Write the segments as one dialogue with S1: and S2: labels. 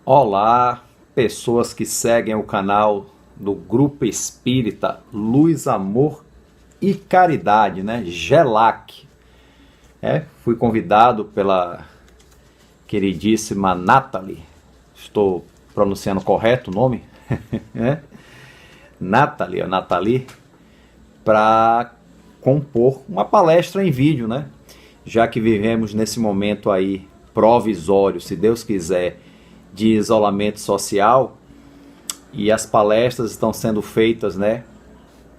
S1: Olá, pessoas que seguem o canal do Grupo Espírita Luz, Amor e Caridade, né? GELAC. Fui convidado pela queridíssima Nathalie, estou pronunciando correto o nome? Nathalie, para compor uma palestra em vídeo, né? Já que vivemos nesse momento aí provisório, se Deus quiser, de isolamento social, e as palestras estão sendo feitas, né,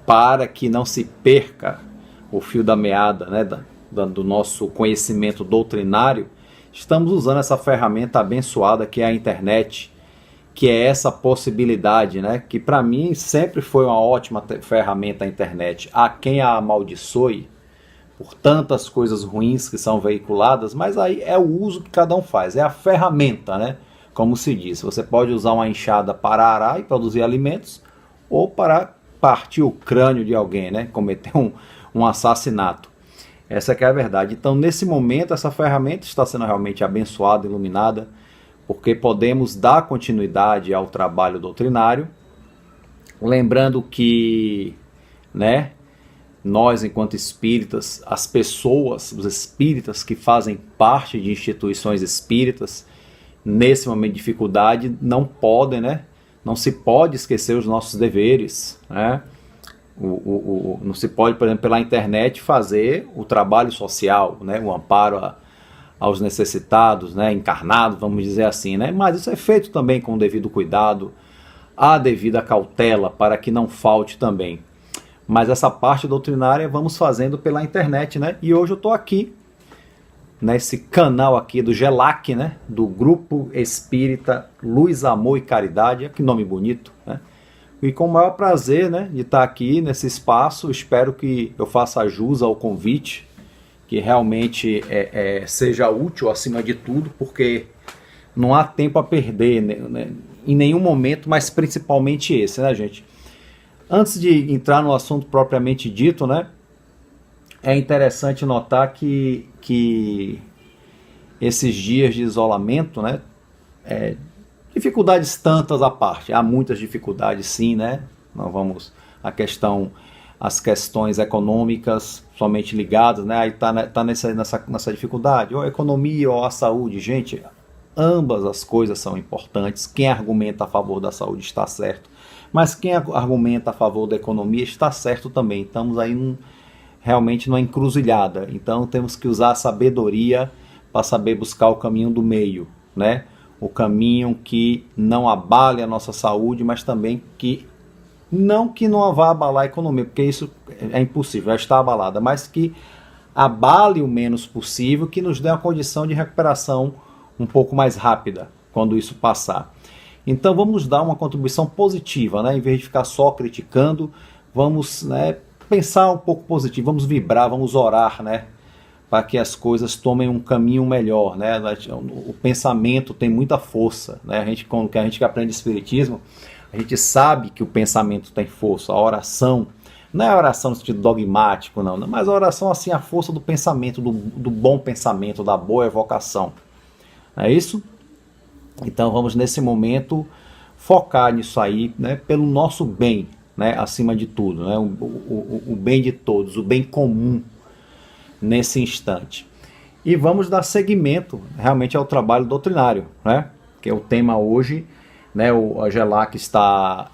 S1: para que não se perca o fio da meada, né, do nosso conhecimento doutrinário. Estamos usando essa ferramenta abençoada que é a internet, que é essa possibilidade, né, que para mim sempre foi uma ótima ferramenta a internet. Há quem a amaldiçoe por tantas coisas ruins que são veiculadas, mas aí é o uso que cada um faz, é a ferramenta, né? Como se diz, você pode usar uma enxada para arar e produzir alimentos, ou para partir o crânio de alguém, né? Cometer um assassinato. Essa que é a verdade. Então, nesse momento, essa ferramenta está sendo realmente abençoada, iluminada, porque podemos dar continuidade ao trabalho doutrinário, lembrando que, né, nós, enquanto espíritas, as pessoas, os espíritas que fazem parte de instituições espíritas, nesse momento de dificuldade, não podem, né? Não se pode esquecer os nossos deveres, né? Não se pode, por exemplo, pela internet fazer o trabalho social, né? O amparo aos necessitados, né? Encarnados, vamos dizer assim, né? Mas isso é feito também com o devido cuidado, a devida cautela, para que não falte também. Mas essa parte doutrinária vamos fazendo pela internet, né? E hoje eu estou aqui nesse canal aqui do GELAC, né? Do Grupo Espírita Luz, Amor e Caridade. Que nome bonito, né? E com o maior prazer, né, de estar aqui nesse espaço. Espero que eu faça jus ao convite, que realmente seja útil acima de tudo, porque não há tempo a perder, né, em nenhum momento, mas principalmente esse, né, gente? Antes de entrar no assunto propriamente dito, né, é interessante notar que esses dias de isolamento, né, dificuldades tantas à parte, há muitas dificuldades sim, né, nós vamos, as questões econômicas somente ligadas, né, aí tá nessa dificuldade, ou a economia ou a saúde, gente, ambas as coisas são importantes. Quem argumenta a favor da saúde está certo, mas quem argumenta a favor da economia está certo também. Estamos aí realmente numa encruzilhada. Então temos que usar a sabedoria para saber buscar o caminho do meio, né? O caminho que não abale a nossa saúde, mas também que não vá abalar a economia, porque isso é impossível, já está abalada, mas que abale o menos possível, que nos dê uma condição de recuperação um pouco mais rápida quando isso passar. Então vamos dar uma contribuição positiva, né? Em vez de ficar só criticando, vamos, né, pensar um pouco positivo, vamos vibrar, vamos orar, né, para que as coisas tomem um caminho melhor, né? O pensamento tem muita força, né? Quando a gente aprende espiritismo, a gente sabe que o pensamento tem força. A oração não é a oração no sentido dogmático, não, mas a oração, assim, a força do pensamento, do bom pensamento, da boa evocação. É isso? Então vamos nesse momento focar nisso aí, né, pelo nosso bem, né, acima de tudo, né, o bem de todos, o bem comum nesse instante. E vamos dar seguimento realmente ao trabalho doutrinário, né, que é o tema hoje, né, a GELAC está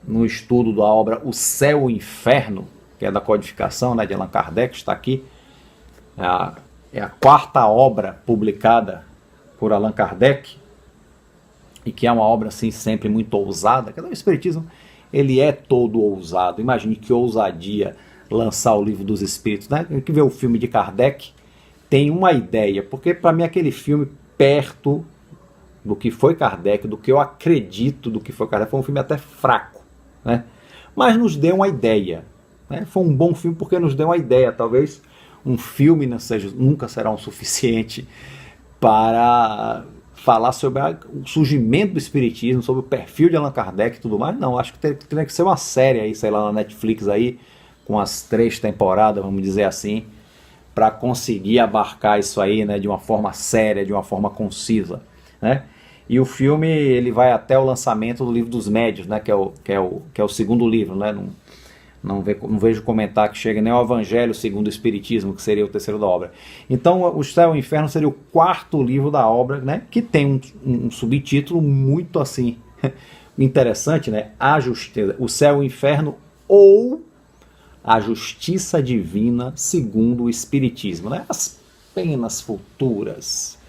S1: no estudo da obra O Céu e o Inferno, que é da codificação, né, de Allan Kardec, está aqui, é a quarta obra publicada por Allan Kardec, e que é uma obra assim sempre muito ousada. O Espiritismo, ele é todo ousado. Imagine que ousadia lançar o Livro dos Espíritos, né? Tem que ver o filme de Kardec, tem uma ideia, porque para mim aquele filme, perto do que foi Kardec, do que eu acredito do que foi Kardec, foi um filme até fraco, né? Mas nos deu uma ideia, né? Foi um bom filme porque nos deu uma ideia. Talvez um filme nunca será um suficiente para falar sobre o surgimento do espiritismo, sobre o perfil de Allan Kardec e tudo mais. Não, acho que teria que ser uma série aí, sei lá, na Netflix aí, com as 3 temporadas, vamos dizer assim, para conseguir abarcar isso aí, né, de uma forma séria, de uma forma concisa, né? E o filme ele vai até o lançamento do Livro dos Médiuns, né, que é o segundo livro, né? Não vejo comentar que chega nem ao Evangelho segundo o Espiritismo, que seria o terceiro da obra. Então, o Céu e o Inferno seria o quarto livro da obra, né? Que tem um subtítulo muito assim interessante, né? A Justiça, o Céu e o Inferno ou a Justiça Divina segundo o Espiritismo, né? As penas futuras,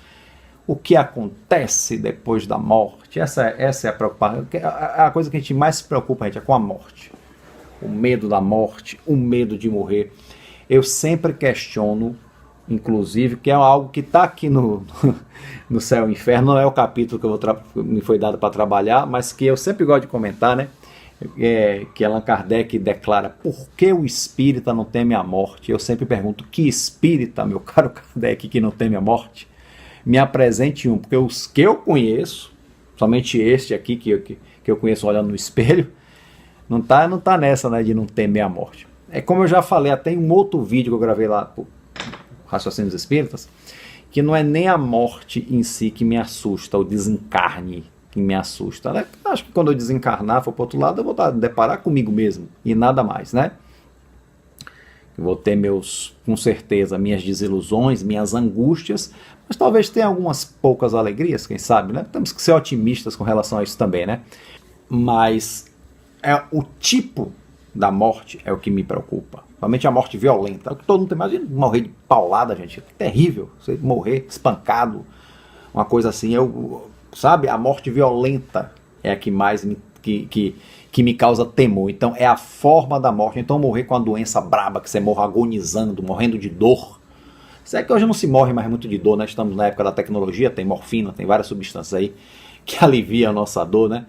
S1: o que acontece depois da morte. Essa é a preocupação. A coisa que a gente mais se preocupa, gente, é com a morte. O medo da morte, o medo de morrer. Eu sempre questiono, inclusive, que é algo que está aqui no Céu e Inferno, não é o capítulo que me foi dado para trabalhar, mas que eu sempre gosto de comentar, né? Que Allan Kardec declara: por que o espírita não teme a morte? Eu sempre pergunto: que espírita, meu caro Kardec, que não teme a morte? Me apresente um, porque os que eu conheço, somente este aqui que eu conheço olhando no espelho, não tá nessa, né, de não temer a morte. É como eu já falei até em um outro vídeo que eu gravei lá pro Raciocínios Espíritas, que não é nem a morte em si que me assusta, o desencarne que me assusta, né? Acho que quando eu desencarnar, for pro outro lado, eu vou deparar comigo mesmo e nada mais, né? Eu vou ter com certeza, minhas desilusões, minhas angústias, mas talvez tenha algumas poucas alegrias, quem sabe, né? Temos que ser otimistas com relação a isso também, né? Mas o tipo da morte é o que me preocupa. Realmente a morte violenta. Todo mundo tem mais de morrer de paulada, gente. É terrível. Você morrer espancado, uma coisa assim. Sabe? A morte violenta é a que mais que me causa temor. Então é a forma da morte. Então morrer com uma doença braba, que você morra agonizando, morrendo de dor. Se é que hoje não se morre mais muito de dor, né? Estamos na época da tecnologia, tem morfina, tem várias substâncias aí que aliviam a nossa dor, né?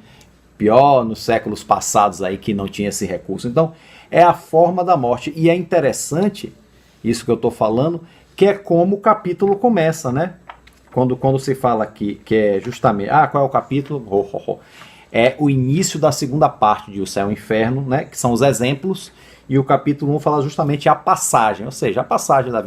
S1: Pior nos séculos passados aí que não tinha esse recurso. Então é a forma da morte. E é interessante isso que eu estou falando, que é como o capítulo começa, né? Quando se fala aqui, que é justamente... qual é o capítulo? É o início da segunda parte de O Céu e o Inferno, né? Que são os exemplos. E o capítulo 1 fala justamente a passagem, ou seja, a passagem da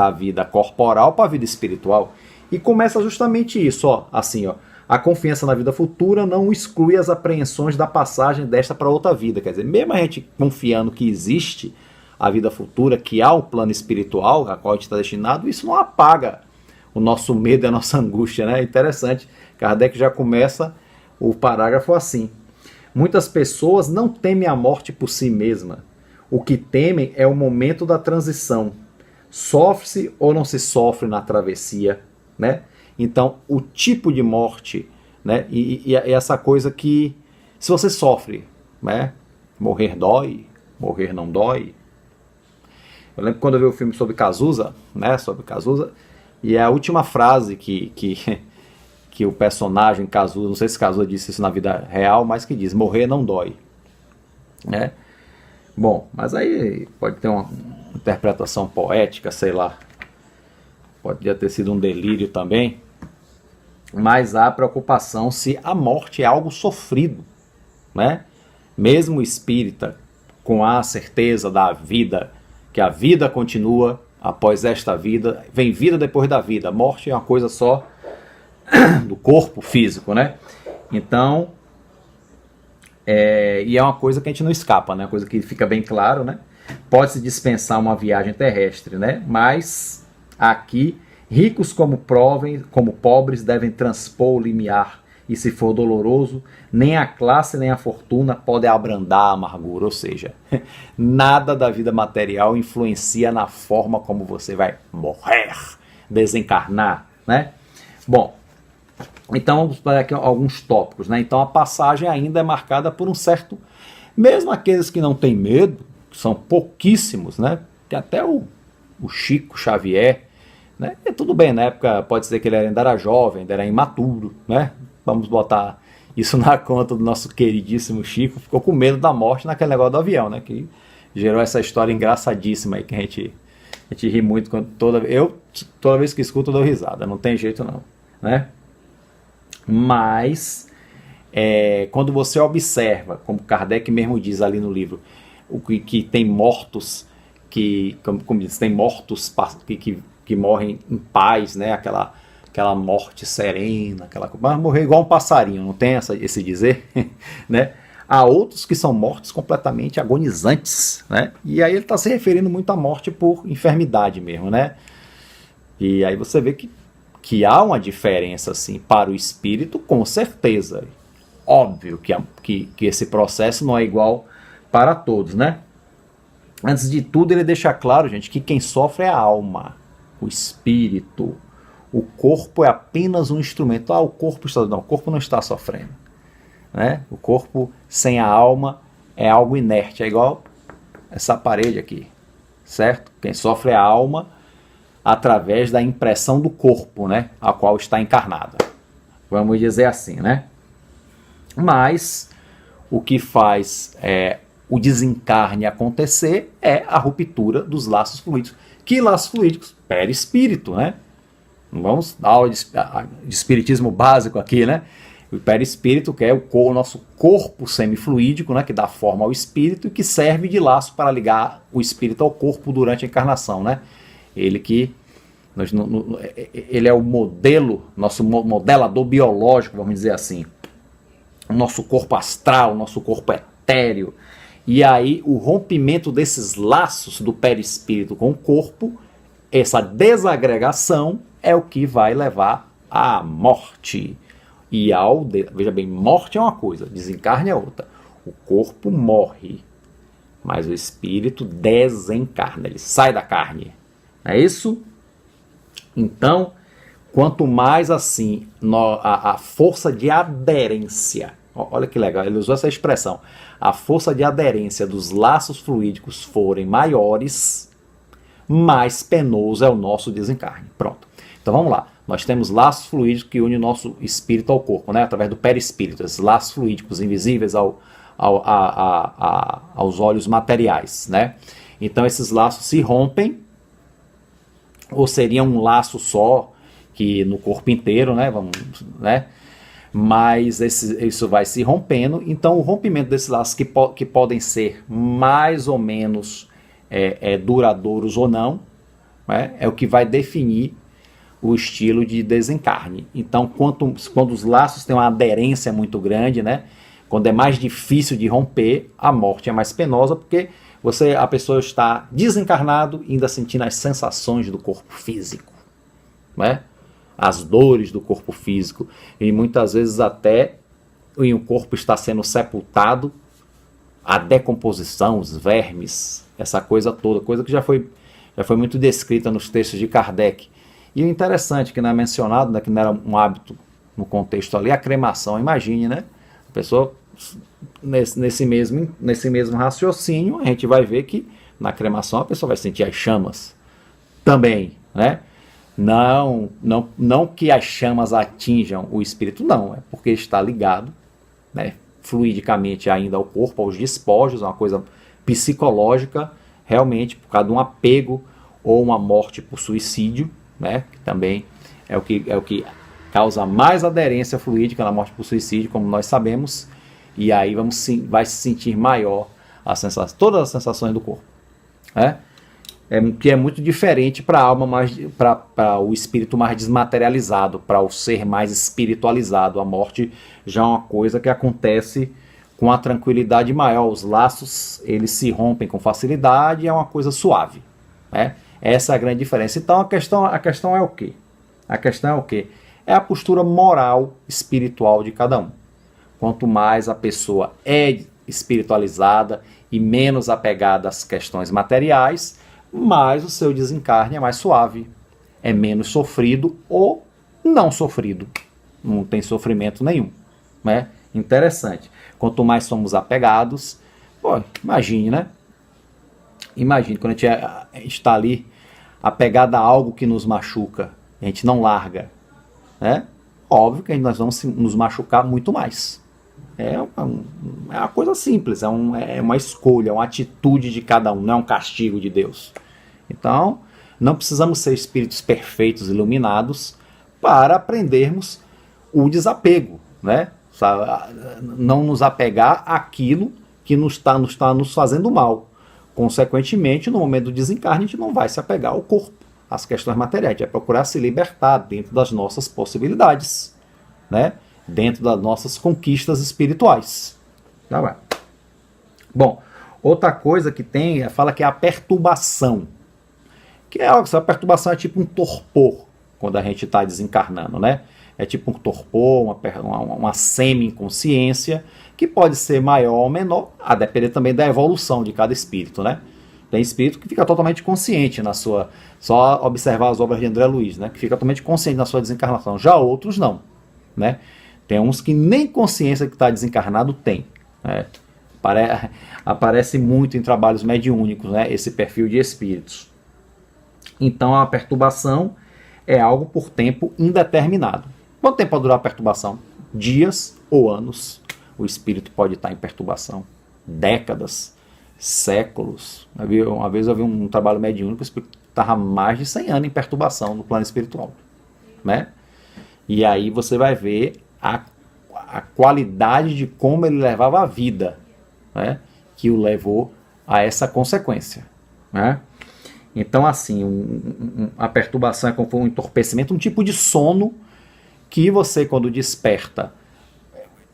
S1: vida corporal para a vida espiritual. E começa justamente isso, ó, assim, ó. A confiança na vida futura não exclui as apreensões da passagem desta para outra vida. Quer dizer, mesmo a gente confiando que existe a vida futura, que há um plano espiritual a qual a gente está destinado, isso não apaga o nosso medo e a nossa angústia, né? Interessante. Kardec já começa o parágrafo assim: muitas pessoas não temem a morte por si mesma. O que temem é o momento da transição. Sofre-se ou não se sofre na travessia, né? Então, o tipo de morte, né? E essa coisa que, se você sofre, né? Morrer dói, morrer não dói. Eu lembro quando eu vi o filme sobre Cazuza, né? Sobre Cazuza, e a última frase que o personagem Cazuza, não sei se Cazuza disse isso na vida real, mas que diz: morrer não dói, né? Bom, mas aí pode ter uma interpretação poética, sei lá. Pode ter sido um delírio também. Mas há preocupação se a morte é algo sofrido, né? Mesmo o espírita, com a certeza da vida, que a vida continua após esta vida, vem vida depois da vida. A morte é uma coisa só do corpo físico, né? Então, e é uma coisa que a gente não escapa, né? Uma coisa que fica bem claro, né? Pode-se dispensar uma viagem terrestre, né? Mas aqui, ricos como pobres devem transpor o limiar, e se for doloroso, nem a classe nem a fortuna podem abrandar a amargura. Ou seja, nada da vida material influencia na forma como você vai morrer, desencarnar, né? Bom, então vamos para aqui alguns tópicos, né? Então a passagem ainda é marcada por um certo... Mesmo aqueles que não têm medo, que são pouquíssimos, né? Tem até o Chico Xavier, né? E tudo bem, na época pode ser que ele ainda era jovem, ainda era imaturo, né? Vamos botar isso na conta do nosso queridíssimo Chico. Ficou com medo da morte naquele negócio do avião, né? Que gerou essa história engraçadíssima aí que a gente ri muito quando toda vez que escuto eu dou risada, não tem jeito não, né? Mas quando você observa, como Kardec mesmo diz ali no livro, que tem mortos como diz, tem mortos que morrem em paz, né? Aquela aquela morte serena, mas morrer igual um passarinho, não tem esse dizer, né? Há outros que são mortes completamente agonizantes, né? E aí ele está se referindo muito à morte por enfermidade mesmo, né? E aí você vê que há uma diferença, assim, para o espírito, com certeza. Óbvio que esse processo não é igual para todos, né? Antes de tudo, ele deixa claro, gente, que quem sofre é a alma, o espírito. O corpo é apenas um instrumento. O corpo está... Não, o corpo não está sofrendo, né? O corpo sem a alma é algo inerte, é igual essa parede aqui, certo? Quem sofre é a alma através da impressão do corpo, né? A qual está encarnada. Vamos dizer assim, né? Mas o que faz o desencarne acontecer é a ruptura dos laços fluídicos. Que laços fluídicos? Perispírito, né? Vamos dar aula de espiritismo básico aqui, né? O perispírito, que é o nosso corpo semifluídico, né? Que dá forma ao espírito e que serve de laço para ligar o espírito ao corpo durante a encarnação, né? Ele é o modelo, nosso modelador biológico, vamos dizer assim. O nosso corpo astral, o nosso corpo etéreo. E aí o rompimento desses laços do perispírito com o corpo, essa desagregação é o que vai levar à morte. E veja bem, morte é uma coisa, desencarne é outra. O corpo morre, mas o espírito desencarna, ele sai da carne. Não é isso? Então, quanto mais assim, a força de aderência, olha que legal, ele usou essa expressão, a força de aderência dos laços fluídicos forem maiores, mais penoso é o nosso desencarne. Pronto. Então vamos lá. Nós temos laços fluídicos que unem o nosso espírito ao corpo, né? Através do perispírito, esses laços fluídicos invisíveis aos olhos materiais, né? Então esses laços se rompem, ou seria um laço só, que no corpo inteiro, né? Mas isso vai se rompendo. Então o rompimento desses laços que podem ser mais ou menos duradouros ou não, né? É o que vai definir o estilo de desencarne. Então quando os laços têm uma aderência muito grande, né? Quando é mais difícil de romper, a morte é mais penosa, porque a pessoa está desencarnado e ainda sentindo as sensações do corpo físico, né? As dores do corpo físico, e muitas vezes até o corpo está sendo sepultado, a decomposição, os vermes, essa coisa toda, coisa que já foi muito descrita nos textos de Kardec. E o interessante que não é mencionado, né, que não era um hábito no contexto ali, a cremação. Imagine, né? A pessoa, nesse mesmo raciocínio, a gente vai ver que na cremação a pessoa vai sentir as chamas também, né? Não que as chamas atinjam o espírito, não, é porque está ligado, né, fluidicamente ainda ao corpo, aos despojos, uma coisa psicológica, realmente por causa de um apego ou uma morte por suicídio, né, que também é o que causa mais aderência fluídica na morte por suicídio, como nós sabemos, e aí vai se sentir maior todas as sensações do corpo, né? Que é muito diferente para a alma, para o espírito mais desmaterializado, para o ser mais espiritualizado. A morte já é uma coisa que acontece com a tranquilidade maior. Os laços, eles se rompem com facilidade, é uma coisa suave, né? Essa é a grande diferença. Então a questão é o quê? A questão é o quê? É a postura moral, espiritual de cada um. Quanto mais a pessoa é espiritualizada e menos apegada às questões materiais, mais o seu desencarne é mais suave, é menos sofrido ou não sofrido, não tem sofrimento nenhum, né? Interessante. Quanto mais somos apegados, imagine, né? Imagine quando a gente está ali apegado a algo que nos machuca, a gente não larga, né? Óbvio que nós vamos nos machucar muito mais. É uma coisa simples, é uma escolha, é uma atitude de cada um, não é um castigo de Deus. Então, não precisamos ser espíritos perfeitos, iluminados, para aprendermos o desapego, né? Não nos apegar àquilo que está nos fazendo mal. Consequentemente, no momento do desencarne, a gente não vai se apegar ao corpo, as questões materiais, a gente vai procurar se libertar dentro das nossas possibilidades, né? Dentro das nossas conquistas espirituais. Tá bem. Bom, outra coisa que tem, fala que é a perturbação. Que é algo, essa perturbação é tipo um torpor, quando a gente está desencarnando, né? É tipo um torpor, uma semi-inconsciência, que pode ser maior ou menor, a depender também da evolução de cada espírito, né? Tem espírito que fica totalmente consciente na sua... Só observar as obras de André Luiz, né? Que fica totalmente consciente na sua desencarnação. Já outros não, né? Tem uns que nem consciência que está desencarnado tem, né? Aparece muito em trabalhos mediúnicos, né? Esse perfil de espíritos. Então a perturbação é algo por tempo indeterminado. Quanto tempo pode durar a perturbação? Dias ou anos. O espírito pode estar em perturbação. Décadas, séculos. Uma vez eu vi um trabalho mediúnico, o espírito estava mais de 100 anos em perturbação no plano espiritual, né? E aí você vai ver a qualidade de como ele levava a vida, né? Que o levou a essa consequência, né? Então, assim, a perturbação é como um entorpecimento, um tipo de sono que você, quando desperta,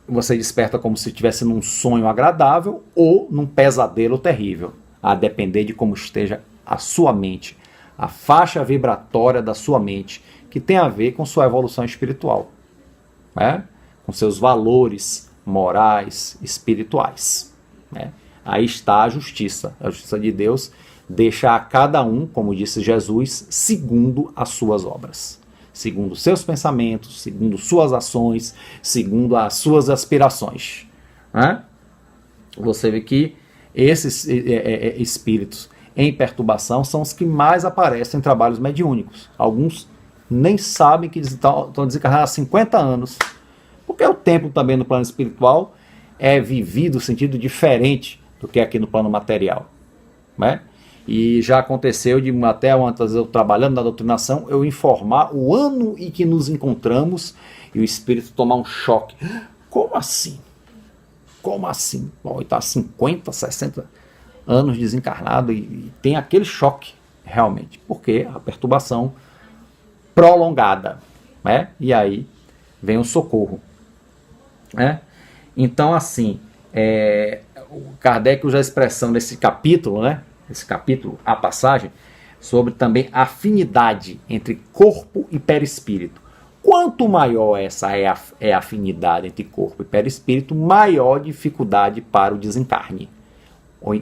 S1: você desperta como se estivesse num sonho agradável ou num pesadelo terrível, a depender de como esteja a sua mente, a faixa vibratória da sua mente, que tem a ver com sua evolução espiritual, né? Com seus valores morais, espirituais, né? Aí está a justiça de Deus deixa a cada um, como disse Jesus, segundo as suas obras, segundo seus pensamentos, segundo suas ações, segundo as suas aspirações, né? Você vê que esses espíritos em perturbação são os que mais aparecem em trabalhos mediúnicos. Alguns nem sabem que estão desencarnados há 50 anos, porque o tempo também no plano espiritual é vivido no sentido diferente do que aqui no plano material, né? E já aconteceu de até antes eu trabalhando na doutrinação, eu informar o ano em que nos encontramos e o espírito tomar um choque. Como assim? Como assim? Bom, ele está há 50, 60 anos desencarnado e tem aquele choque, realmente, porque a perturbação prolongada, né? E aí vem o socorro, né? Então, assim, o Kardec usa a expressão nesse capítulo, né? Esse capítulo, a passagem, sobre também a afinidade entre corpo e perispírito. Quanto maior essa é a afinidade entre corpo e perispírito, maior dificuldade para o desencarne.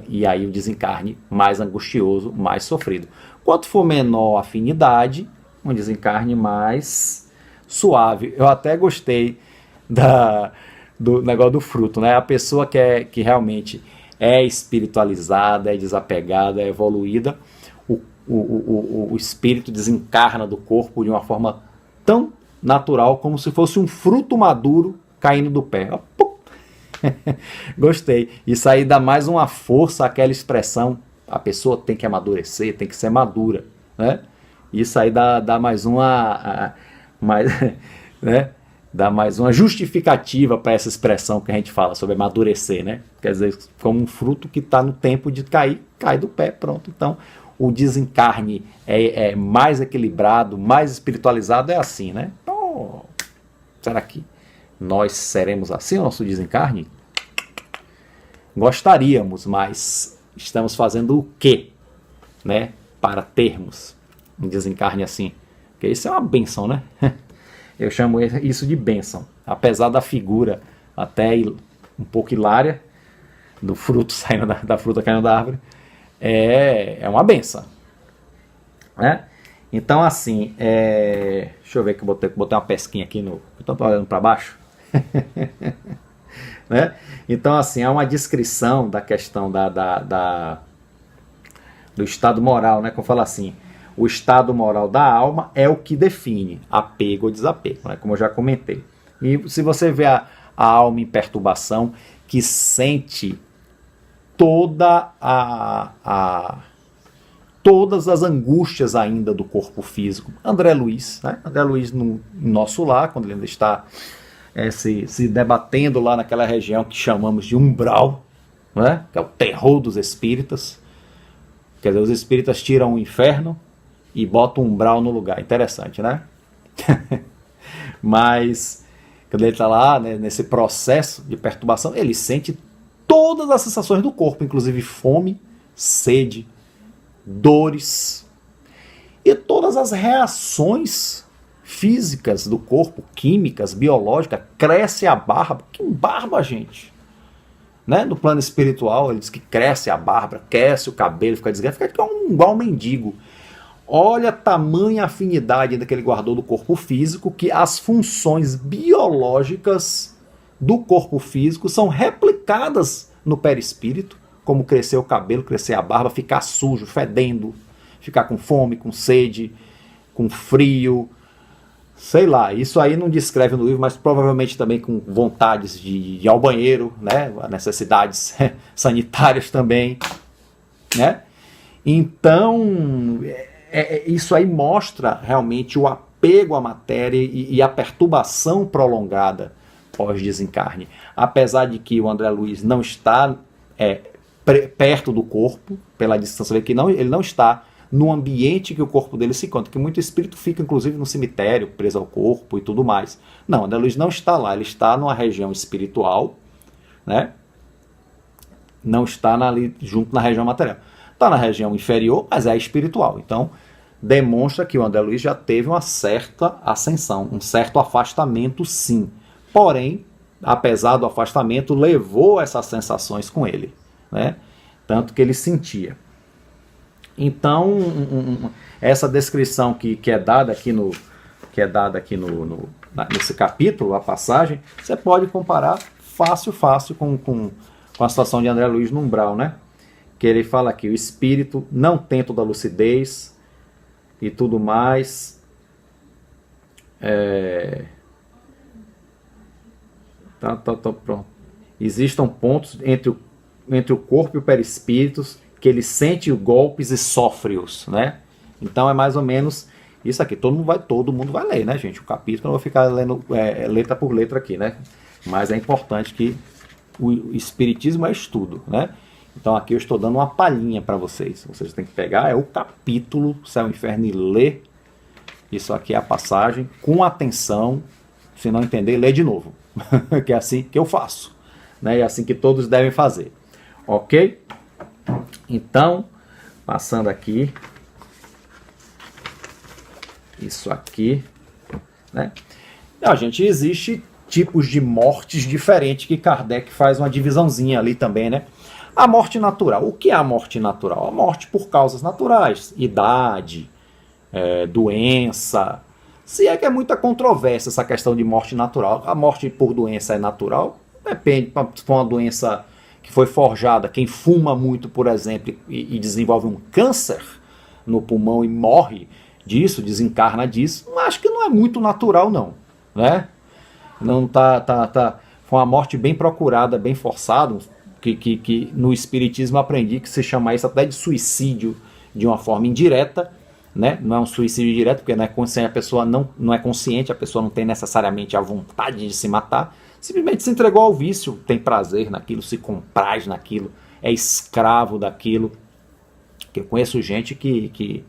S1: E aí o desencarne mais angustioso, mais sofrido. Quanto for menor a afinidade, um desencarne mais suave. Eu até gostei do negócio do fruto, né? A pessoa que realmente é espiritualizada, é desapegada, é evoluída, o espírito desencarna do corpo de uma forma tão natural como se fosse um fruto maduro caindo do pé. Gostei. Isso aí dá mais uma força àquela expressão. A pessoa tem que amadurecer, tem que ser madura, né? Isso aí dá mais uma... né? Dá mais uma justificativa para essa expressão que a gente fala sobre amadurecer, né? Quer dizer, como um fruto que está no tempo de cair, cai do pé, pronto. Então, o desencarne é mais equilibrado, mais espiritualizado, é assim, né? Então, será que nós seremos assim o nosso desencarne? Gostaríamos, mas estamos fazendo o quê, né? Para termos um desencarne assim? Porque isso é uma bênção, né? Eu chamo isso de bênção. Apesar da figura até um pouco hilária, do fruto saindo da fruta caindo da árvore, é uma bênção, né? Então, assim, deixa eu ver que eu botei uma pesquinha aqui eu estou olhando para baixo. Né? Então, assim, há uma descrição da questão do estado moral, né? Como eu falo assim, o estado moral da alma é o que define apego ou desapego, né? Como eu já comentei. E se você vê a alma em perturbação, que sente todas as angústias ainda do corpo físico. André Luiz, né? André Luiz no nosso lar, quando ele ainda está se debatendo lá naquela região que chamamos de umbral, né? Que é o terror dos espíritas. Quer dizer, os espíritas tiram o inferno e bota um umbral no lugar. Interessante, né? Mas, quando ele está lá, né, nesse processo de perturbação, ele sente todas as sensações do corpo, inclusive fome, sede, dores e todas as reações físicas do corpo, químicas, biológicas. Cresce a barba. Que barba, gente! Né? No plano espiritual, ele diz que cresce a barba, cresce o cabelo, fica desgraçado, fica igual um mendigo. Olha a tamanha afinidade ainda que ele guardou do corpo físico, que as funções biológicas do corpo físico são replicadas no perispírito, como crescer o cabelo, crescer a barba, ficar sujo, fedendo, ficar com fome, com sede, com frio, sei lá. Isso aí não descreve no livro, mas provavelmente também com vontades de ir ao banheiro, né? Necessidades sanitárias também, né? Então, isso aí mostra realmente o apego à matéria e a perturbação prolongada pós-desencarne. Apesar de que o André Luiz não está perto do corpo, pela distância, que ele não está no ambiente que o corpo dele se encontra, que muito espírito fica inclusive no cemitério, preso ao corpo e tudo mais. Não, André Luiz não está lá, ele está numa região espiritual, né? Não está ali junto na região material. Está na região inferior, mas é espiritual. Então, demonstra que o André Luiz já teve uma certa ascensão, um certo afastamento, sim. Porém, apesar do afastamento, levou essas sensações com ele, né? Tanto que ele sentia. Então, essa descrição que é dada aqui nesse capítulo, a passagem, você pode comparar fácil com a situação de André Luiz no umbral, né? Que ele fala aqui, o espírito não tem toda a lucidez e tudo mais. Pronto. Existam pontos entre o corpo e o perispírito que ele sente golpes e sofre-os, né? Então é mais ou menos isso aqui. Todo mundo vai ler, né, gente? O capítulo, eu vou ficar lendo letra por letra aqui, né? Mas é importante que o espiritismo é estudo, né? Então aqui eu estou dando uma palhinha para vocês. Vocês têm que pegar o capítulo Céu e Inferno e ler. Isso aqui é a passagem com atenção. Se não entender, lê de novo. Que é assim que eu faço, né? É assim que todos devem fazer. Ok? Então, passando aqui, isso aqui, né? Gente, existe tipos de mortes diferentes que Kardec faz uma divisãozinha ali também, né? A morte natural. O que é a morte natural? A morte por causas naturais, idade, doença. Se é que é muita controvérsia essa questão de morte natural. A morte por doença é natural? Depende, se for uma doença que foi forjada, quem fuma muito, por exemplo, e desenvolve um câncer no pulmão e morre disso, desencarna disso, acho que não é muito natural não, né? Não foi uma morte bem procurada, bem forçada, que no espiritismo aprendi que se chama isso até de suicídio de uma forma indireta, né? Não é um suicídio direto, porque não é consciente, a pessoa não é consciente, a pessoa não tem necessariamente a vontade de se matar, simplesmente se entregou ao vício, tem prazer naquilo, se compraz naquilo, é escravo daquilo. Eu conheço gente que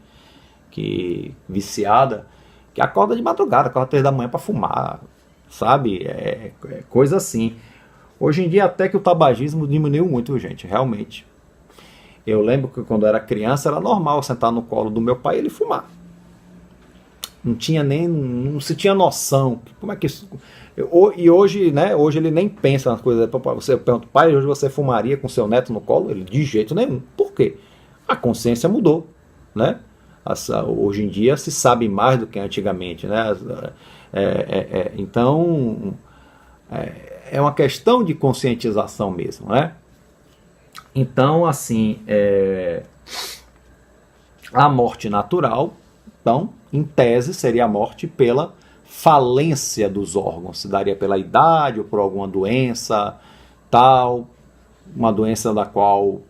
S1: viciada, que acorda de madrugada, acorda 3 da manhã para fumar, sabe? É coisa assim. Hoje em dia até que o tabagismo diminuiu muito, gente, realmente. Eu lembro que quando eu era criança era normal sentar no colo do meu pai e ele fumar. Não se tinha noção. Como é que isso... E hoje, né, hoje ele nem pensa nas coisas. Você pergunta, pai, hoje você fumaria com seu neto no colo? Ele, de jeito nenhum. Por quê? A consciência mudou, né? Hoje em dia se sabe mais do que antigamente, né? Então, é uma questão de conscientização mesmo, né? Então, assim, a morte natural, então, em tese, seria a morte pela falência dos órgãos. Se daria pela idade ou por alguma doença, tal, uma doença da qual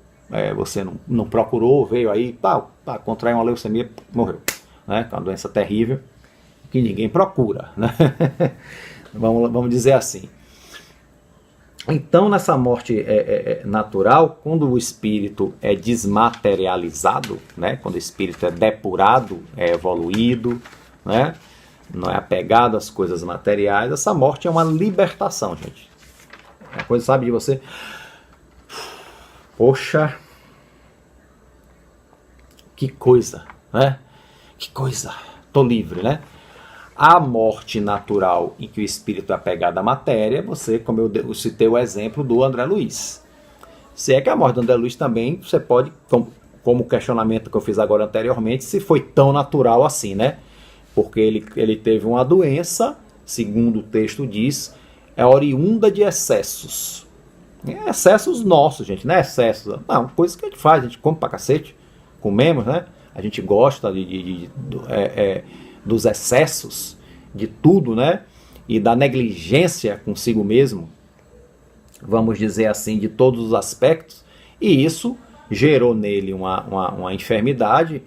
S1: você não procurou, veio aí, contraiu uma leucemia, morreu, né? É uma doença terrível que ninguém procura, né? Vamos dizer assim. Então, nessa morte natural, quando o espírito é desmaterializado, né, quando o espírito é depurado, é evoluído, né, não é apegado às coisas materiais, essa morte é uma libertação, gente. É uma coisa, sabe, de você... Poxa, que coisa, né? Que coisa, tô livre, né? A morte natural em que o espírito é apegado à matéria, você, como eu citei o exemplo do André Luiz. Se é que a morte do André Luiz também, você pode, como o questionamento que eu fiz agora anteriormente, se foi tão natural assim, né? Porque ele teve uma doença, segundo o texto diz, é oriunda de excessos. Excessos nossos, gente, não é excessos. Não, coisas que a gente faz, a gente come pra cacete, comemos, né? A gente gosta dos excessos, de tudo, né? E da negligência consigo mesmo, vamos dizer assim, de todos os aspectos. E isso gerou nele uma enfermidade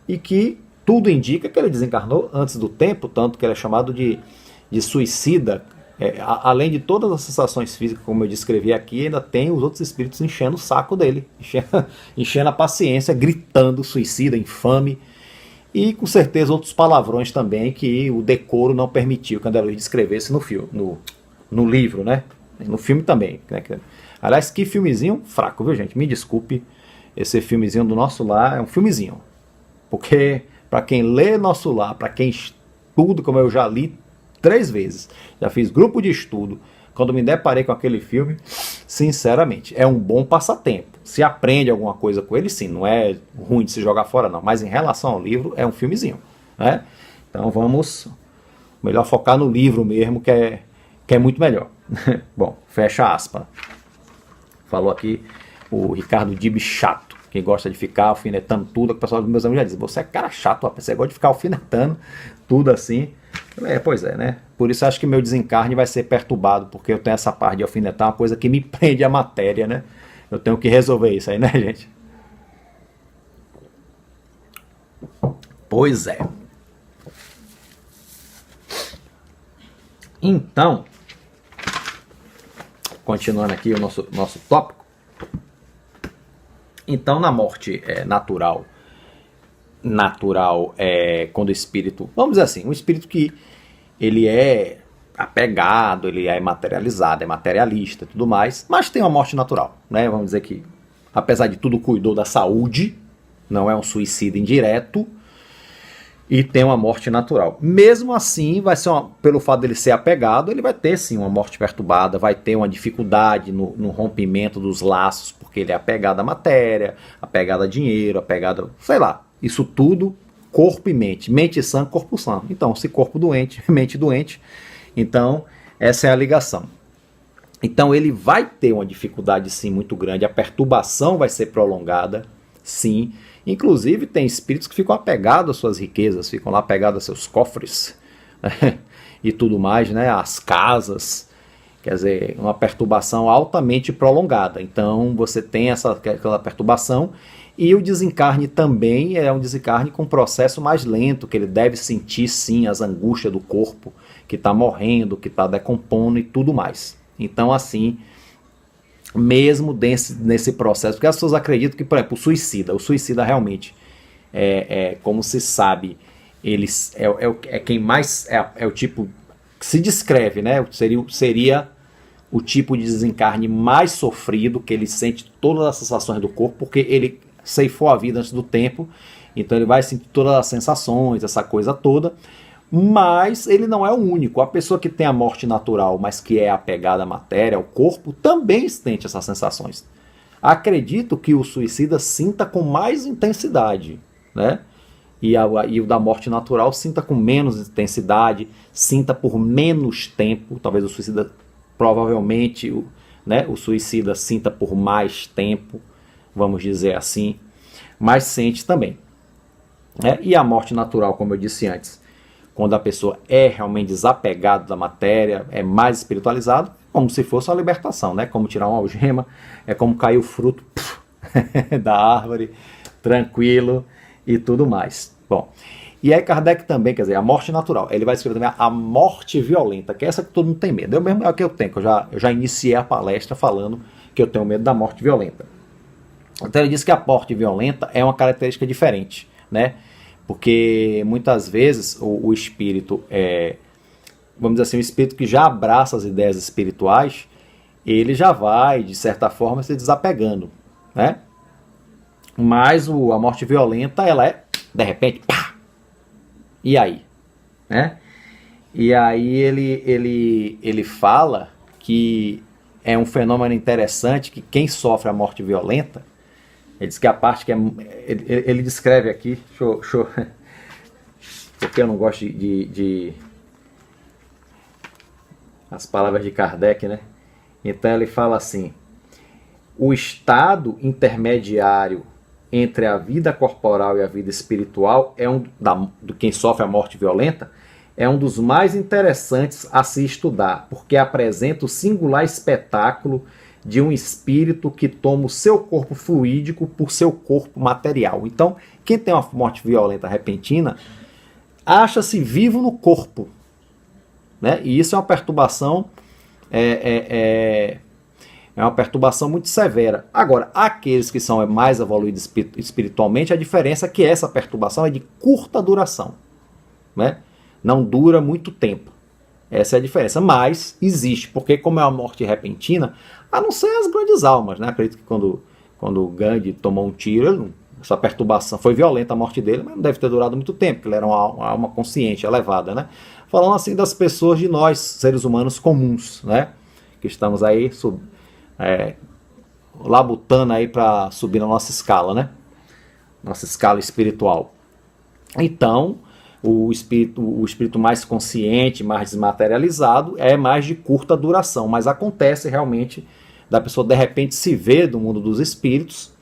S1: e que tudo indica que ele desencarnou antes do tempo, tanto que ele é chamado de suicida. Além de todas as sensações físicas, como eu descrevi aqui, ainda tem os outros espíritos enchendo o saco dele, enchendo a paciência, gritando suicida, infame, e com certeza outros palavrões também que o decoro não permitiu que André Luiz descrevesse no livro, né? No filme também, né? Aliás, que filmezinho fraco, viu, gente? Me desculpe, esse filmezinho do Nosso Lar é um filmezinho, porque para quem lê Nosso Lar, para quem estuda, como eu já li 3 vezes, já fiz grupo de estudo, quando me deparei com aquele filme, sinceramente, é um bom passatempo. Se aprende alguma coisa com ele, sim, não é ruim de se jogar fora, não. Mas em relação ao livro, é um filmezinho, né? Então vamos melhor focar no livro mesmo, que é muito melhor. Bom, fecha aspa. Falou aqui o Ricardo Dib chato, que gosta de ficar alfinetando tudo, que o pessoal dos meus amigos já diz, você é cara chato, você gosta de ficar alfinetando tudo assim. Pois é, né? Por isso acho que meu desencarne vai ser perturbado, porque eu tenho essa parte de alfinetar, uma coisa que me prende à matéria, né? Eu tenho que resolver isso aí, né, gente? Pois é. Então, continuando aqui o nosso tópico. Então, na morte natural quando o espírito, vamos dizer assim, um espírito que ele é apegado, ele é materializado, é materialista e tudo mais, mas tem uma morte natural, né? Vamos dizer que, apesar de tudo, cuidou da saúde, não é um suicídio indireto e tem uma morte natural. Mesmo assim, vai ser pelo fato dele ser apegado, ele vai ter sim uma morte perturbada, vai ter uma dificuldade no rompimento dos laços, porque ele é apegado à matéria, apegado a dinheiro, apegado, sei lá, isso tudo, corpo e mente. Mente sã, corpo sã. Então, se corpo doente, mente doente. Então, essa é a ligação. Então, ele vai ter uma dificuldade, sim, muito grande. A perturbação vai ser prolongada, sim. Inclusive, tem espíritos que ficam apegados às suas riquezas, ficam lá apegados aos seus cofres, né? E tudo mais, né? As casas. Quer dizer, uma perturbação altamente prolongada. Então, você tem aquela perturbação. E o desencarne também é um desencarne com um processo mais lento, que ele deve sentir sim as angústias do corpo, que está morrendo, que está decompondo e tudo mais. Então assim, mesmo nesse processo, porque as pessoas acreditam que, por exemplo, o suicida realmente, como se sabe, eles quem mais, é o tipo que se descreve, né? Seria o tipo de desencarne mais sofrido, que ele sente todas as sensações do corpo, porque ele ceifou a vida antes do tempo, então ele vai sentir todas as sensações, essa coisa toda, mas ele não é o único. A pessoa que tem a morte natural, mas que é apegada à matéria, ao corpo, também sente essas sensações. Acredito que o suicida sinta com mais intensidade, né? E o da morte natural sinta com menos intensidade, sinta por menos tempo. Talvez o suicida, provavelmente, o suicida sinta por mais tempo, vamos dizer assim, mas sente também. E a morte natural, como eu disse antes, quando a pessoa é realmente desapegada da matéria, é mais espiritualizado, como se fosse uma libertação, né? Como tirar uma algema, é como cair o fruto da árvore, tranquilo e tudo mais. Bom, E aí Kardec também, quer dizer, a morte natural. Ele vai escrever também a morte violenta, que é essa que todo mundo tem medo. Eu mesmo é o que eu tenho, que eu já iniciei a palestra falando que eu tenho medo da morte violenta. Então ele diz que a morte violenta é uma característica diferente, né? Porque muitas vezes o espírito, vamos dizer assim, o espírito que já abraça as ideias espirituais, ele já vai, de certa forma, se desapegando, né? Mas a morte violenta, ela é, de repente, pá! E aí? Né? E aí ele fala que é um fenômeno interessante, que quem sofre a morte violenta, ele diz que a parte que é... Ele descreve aqui, porque eu não gosto de as palavras de Kardec, né? Então ele fala assim: o estado intermediário entre a vida corporal e a vida espiritual do quem sofre a morte violenta é um dos mais interessantes a se estudar, porque apresenta o singular espetáculo de um espírito que toma o seu corpo fluídico por seu corpo material. Então, quem tem uma morte violenta repentina acha-se vivo no corpo, né? E isso é uma perturbação é uma perturbação muito severa. Agora, aqueles que são mais evoluídos espiritualmente, a diferença é que essa perturbação é de curta duração, né? Não dura muito tempo. Essa é a diferença. Mas existe, porque como é uma morte repentina, a não ser as grandes almas, né? Acredito que quando o Gandhi tomou um tiro, essa perturbação foi violenta, a morte dele, mas não deve ter durado muito tempo, porque ele era uma alma consciente, elevada, né? Falando assim das pessoas, de nós, seres humanos comuns, né? Que estamos aí labutando aí para subir na nossa escala, né? Nossa escala espiritual. Então, o espírito mais consciente, mais desmaterializado, é mais de curta duração, mas acontece realmente da pessoa de repente se ver do mundo dos espíritos,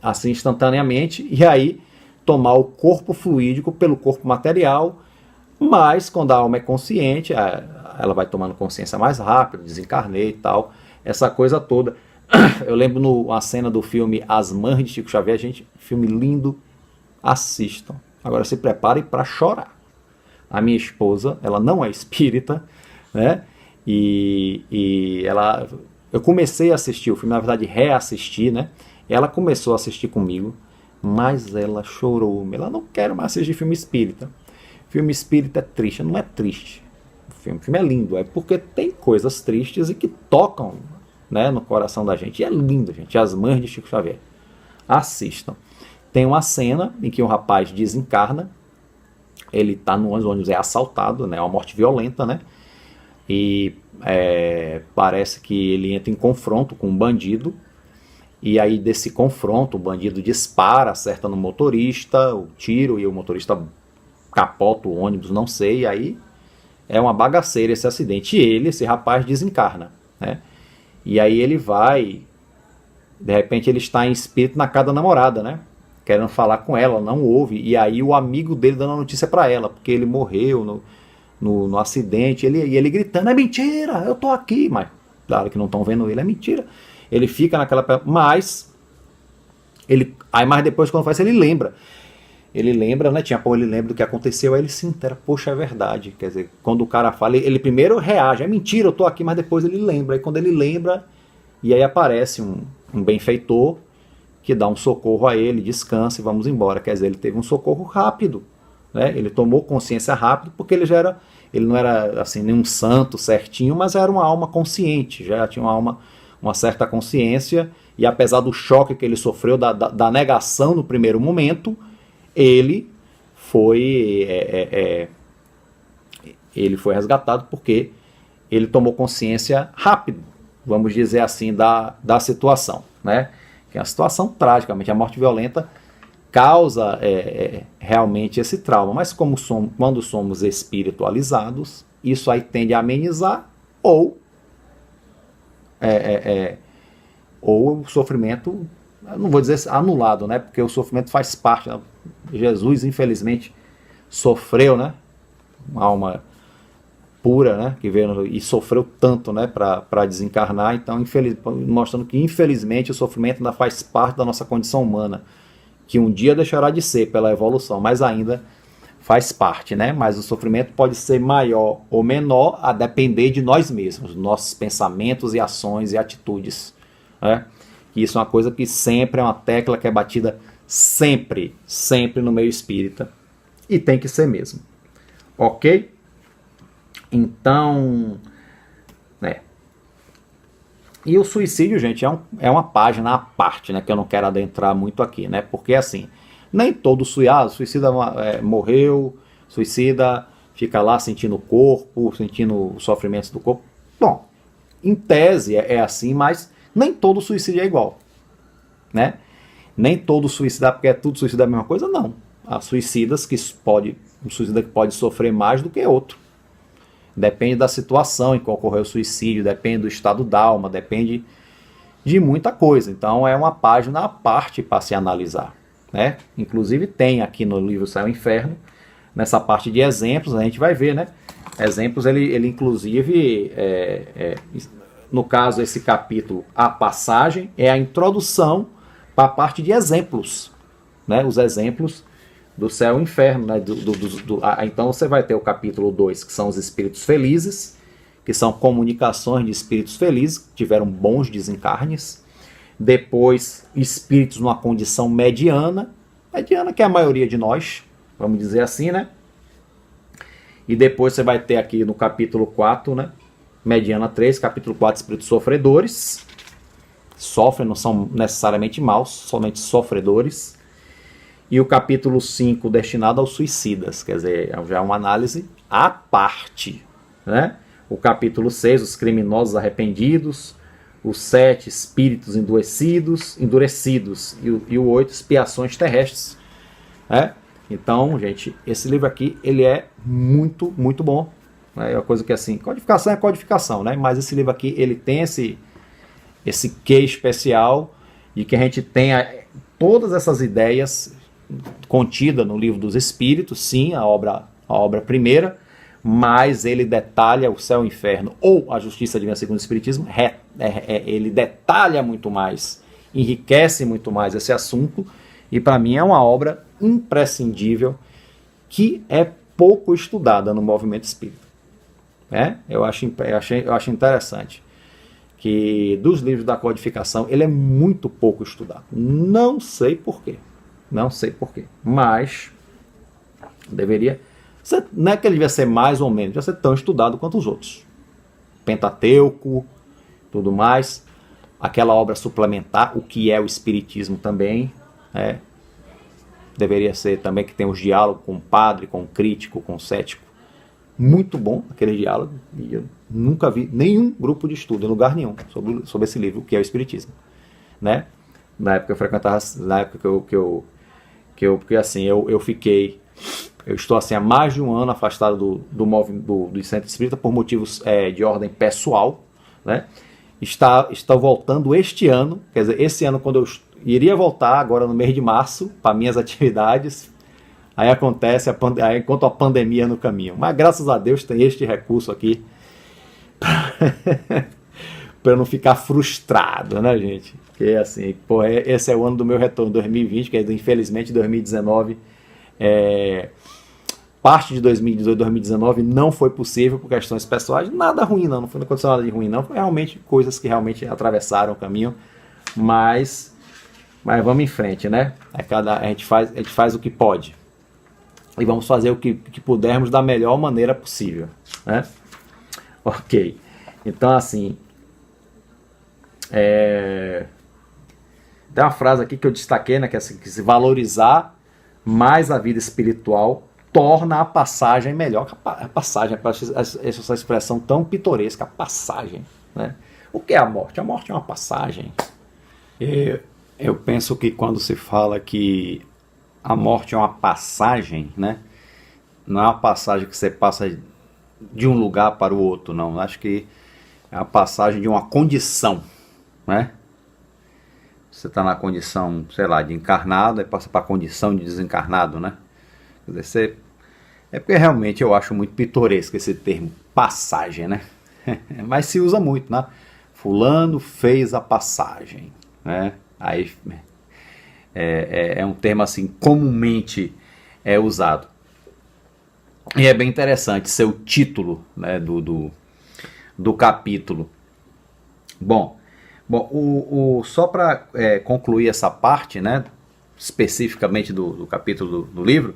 S1: assim instantaneamente, e aí tomar o corpo fluídico pelo corpo material, mas quando a alma é consciente, ela vai tomando consciência mais rápido, desencarnei e tal, essa coisa toda. Eu lembro a cena do filme As Mães de Chico Xavier, gente, filme lindo, assistam. Agora se preparem para chorar. A minha esposa, ela não é espírita, né? E eu comecei a assistir o filme, na verdade reassistir, né? Ela começou a assistir comigo, mas ela chorou. Ela não quer mais assistir filme espírita. Filme espírita é triste, não é triste. O filme é lindo, é porque tem coisas tristes e que tocam, né, no coração da gente. E é lindo, gente. As Mães de Chico Xavier. Assistam. Tem uma cena em que um rapaz desencarna, ele está no ônibus, é assaltado, né, uma morte violenta, né, e parece que ele entra em confronto com um bandido, e aí desse confronto o bandido dispara, acerta no motorista, o tiro, e o motorista capota o ônibus, não sei, e aí é uma bagaceira esse acidente, e esse rapaz desencarna, né, e aí ele vai, de repente ele está em espírito na casa da namorada, né, querendo falar com ela, não ouve, e aí o amigo dele dando a notícia para ela, porque ele morreu no acidente, e ele gritando, é mentira, eu tô aqui, mas claro que não estão vendo ele, é mentira, ele fica naquela, mas depois quando faz ele lembra, né, ele lembra do que aconteceu, aí ele se entera, poxa, é verdade, quer dizer, quando o cara fala, ele primeiro reage, é mentira, eu tô aqui, mas depois ele lembra, e quando ele lembra, e aí aparece um benfeitor, que dá um socorro a ele, descansa e vamos embora. Quer dizer, ele teve um socorro rápido, né? Ele tomou consciência rápido, porque ele não era assim, nenhum santo certinho, mas era uma alma consciente, já tinha uma certa consciência, e apesar do choque que ele sofreu, da negação no primeiro momento, ele foi resgatado porque ele tomou consciência rápido, vamos dizer assim, da situação, né? Que é uma situação trágica, a morte violenta causa realmente esse trauma, mas quando somos espiritualizados, isso aí tende a amenizar ou o sofrimento, não vou dizer anulado, né? Porque o sofrimento faz parte, né? Jesus infelizmente sofreu, né? Uma alma pura, né, que veio e sofreu tanto, né, para desencarnar, então mostrando que infelizmente o sofrimento ainda faz parte da nossa condição humana, que um dia deixará de ser pela evolução, mas ainda faz parte, né? Mas o sofrimento pode ser maior ou menor a depender de nós mesmos, nossos pensamentos e ações e atitudes, né? E isso é uma coisa que sempre é uma tecla que é batida sempre, sempre no meio espírita, e tem que ser mesmo, ok? Então, né? E o suicídio, gente, é uma página à parte, né? Que eu não quero adentrar muito aqui, né? Porque assim, nem todo suicida morreu, suicida fica lá sentindo o corpo, sentindo os sofrimentos do corpo. Bom, em tese é assim, mas nem todo suicídio é igual, né? Nem todo suicida, porque é tudo suicida a mesma coisa, não. Há suicidas que um suicida que pode sofrer mais do que outro. Depende da situação em que ocorreu o suicídio, depende do estado da alma, depende de muita coisa. Então é uma página à parte para se analisar, né? Inclusive tem aqui no livro Céu e Inferno, nessa parte de exemplos, a gente vai ver, né? Exemplos, ele inclusive, no caso esse capítulo, a passagem, é a introdução para a parte de exemplos, né? Os exemplos do céu e inferno, né? Então você vai ter o capítulo 2, que são os espíritos felizes, que são comunicações de espíritos felizes, que tiveram bons desencarnes. Depois, espíritos numa condição mediana que é a maioria de nós, vamos dizer assim, né? E depois você vai ter aqui no capítulo 4, né? Mediana 3, capítulo 4, espíritos sofredores. Sofrem, não são necessariamente maus, somente sofredores. E o capítulo 5, destinado aos suicidas, quer dizer, já é uma análise à parte, né? O capítulo 6, os criminosos arrependidos. O 7, espíritos endurecidos. E o 8, expiações terrestres, né? Então, gente, esse livro aqui, ele é muito, muito bom. É uma coisa que, assim, codificação é codificação, né? Mas esse livro aqui, ele tem esse quê especial de que a gente tenha todas essas ideias contidas no Livro dos Espíritos, sim, a obra primeira, mas ele detalha o céu e o inferno, ou a justiça divina segundo o Espiritismo, ele detalha muito mais, enriquece muito mais esse assunto, e para mim é uma obra imprescindível que é pouco estudada no movimento espírita. Eu acho interessante que dos livros da codificação ele é muito pouco estudado. Não sei porquê, mas deveria ser, não é que ele devia ser mais ou menos, devia ser tão estudado quanto os outros. Pentateuco, tudo mais, aquela obra suplementar, o que é o Espiritismo também, deveria ser também, que tem os diálogos com o padre, com o crítico, com o cético. Muito bom aquele diálogo, e eu nunca vi nenhum grupo de estudo em lugar nenhum sobre esse livro, o que é o Espiritismo, né? Na época eu frequentava, na época porque assim, eu estou assim há mais de um ano afastado do centro espírita por motivos de ordem pessoal, né? Estou voltando este ano, quer dizer, esse ano quando eu iria voltar agora no mês de março para minhas atividades. Aí acontece, aí enquanto a pandemia no caminho. Mas graças a Deus tem este recurso aqui para eu não ficar frustrado, né, gente? Porque assim, esse é o ano do meu retorno, 2020, que é, infelizmente 2019, parte de 2018, 2019 não foi possível por questões pessoais, nada ruim não foi aconteceu nada de ruim não, foi realmente coisas que realmente atravessaram o caminho, mas vamos em frente, né? A gente faz o que pode. E vamos fazer o que pudermos da melhor maneira possível, né? Ok. Então, assim, tem uma frase aqui que eu destaquei, né? Que é assim, que se valorizar mais a vida espiritual torna a passagem melhor. A passagem, essa expressão tão pitoresca, a passagem, né? O que é a morte? A morte é uma passagem. Eu penso que quando se fala que a morte é uma passagem, né? Não é uma passagem que você passa de um lugar para o outro, não. Acho que é a passagem de uma condição, né? Você está na condição, sei lá, de encarnado, e passa para a condição de desencarnado, né? Quer dizer, é porque realmente eu acho muito pitoresco esse termo, passagem, né? Mas se usa muito, né? Fulano fez a passagem, né? Aí é um termo assim comumente usado. E é bem interessante ser o título, né, do capítulo. Bom, só para concluir essa parte, né, especificamente do capítulo do livro,